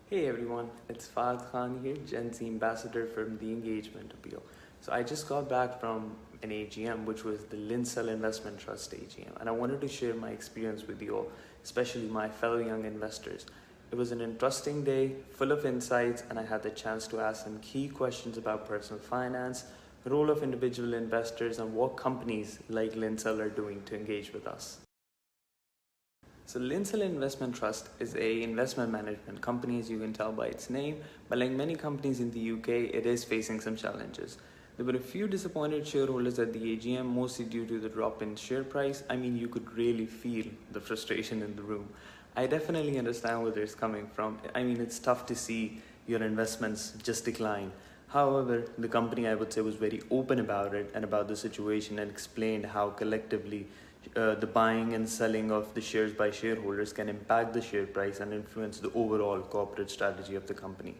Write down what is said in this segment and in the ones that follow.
Hey everyone, it's Fahad Khan here, Gen Z ambassador from the Engagement Appeal. So I just got back from an AGM, which was the Lindsell Investment Trust AGM, and I wanted to share my experience with you all, especially my fellow young investors. It was an interesting day, full of insights, and I had the chance to ask some key questions about personal finance, the role of individual investors, and what companies like Lindsell are doing to engage with us. So Lindsell Investment Trust is a investment management company, as you can tell by its name, but like many companies in the UK, it is facing some challenges. There were a few disappointed shareholders at the AGM, mostly due to the drop in share price. I mean, you could really feel the frustration in the room. I definitely understand where it's coming from. I mean, it's tough to see your investments just decline. However, the company, I would say, was very open about it and about the situation and explained how collectively the buying and selling of the shares by shareholders can impact the share price and influence the overall corporate strategy of the company.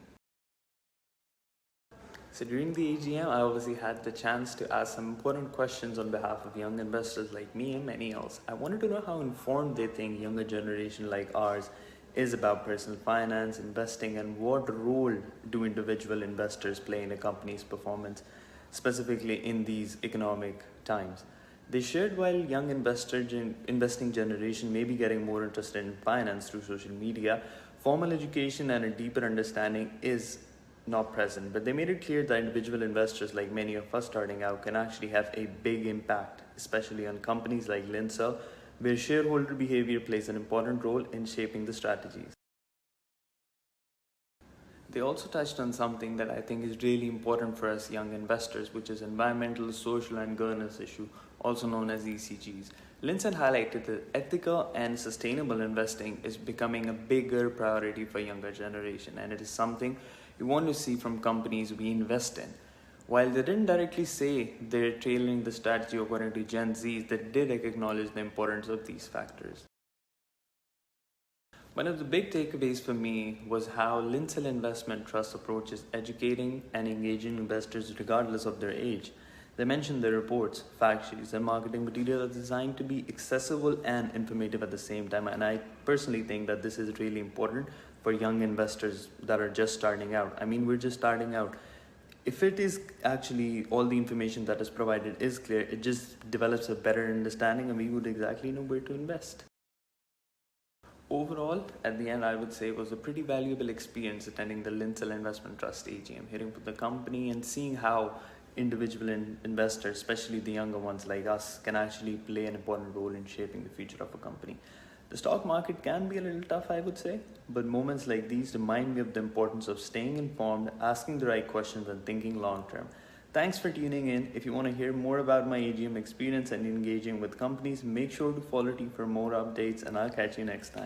So during the AGM, I obviously had the chance to ask some important questions on behalf of young investors like me and many else. I wanted to know how informed they think younger generation like ours is about personal finance, investing, and what role do individual investors play in a company's performance, specifically in these economic times. They shared while young investing generation may be getting more interested in finance through social media, formal education and a deeper understanding is not present, but they made it clear that individual investors like many of us starting out can actually have a big impact, especially on companies like Lindsell, where shareholder behavior plays an important role in shaping the strategies. They also touched on something that I think is really important for us young investors, which is environmental, social, and governance issue, also known as ECGs. Lindsell highlighted that ethical and sustainable investing is becoming a bigger priority for younger generation, and it is something we want to see from companies we invest in. While they didn't directly say they're tailoring the strategy according to Gen Zs, they did acknowledge the importance of these factors. One of the big takeaways for me was how Lindsell Investment Trust approaches educating and engaging investors regardless of their age. They mentioned their reports, fact sheets, and marketing material are designed to be accessible and informative at the same time. And I personally think that this is really important for young investors that are just starting out. I mean, we're just starting out. If it is actually all the information that is provided is clear, it just develops a better understanding and we would exactly know where to invest. Overall, at the end, I would say it was a pretty valuable experience attending the Lindsell Investment Trust AGM, hearing from the company and seeing how individual investors, especially the younger ones like us, can actually play an important role in shaping the future of a company. The stock market can be a little tough, I would say, but moments like these remind me of the importance of staying informed, asking the right questions, and thinking long term. Thanks for tuning in. If you want to hear more about my AGM experience and engaging with companies, make sure to follow T for more updates, and I'll catch you next time.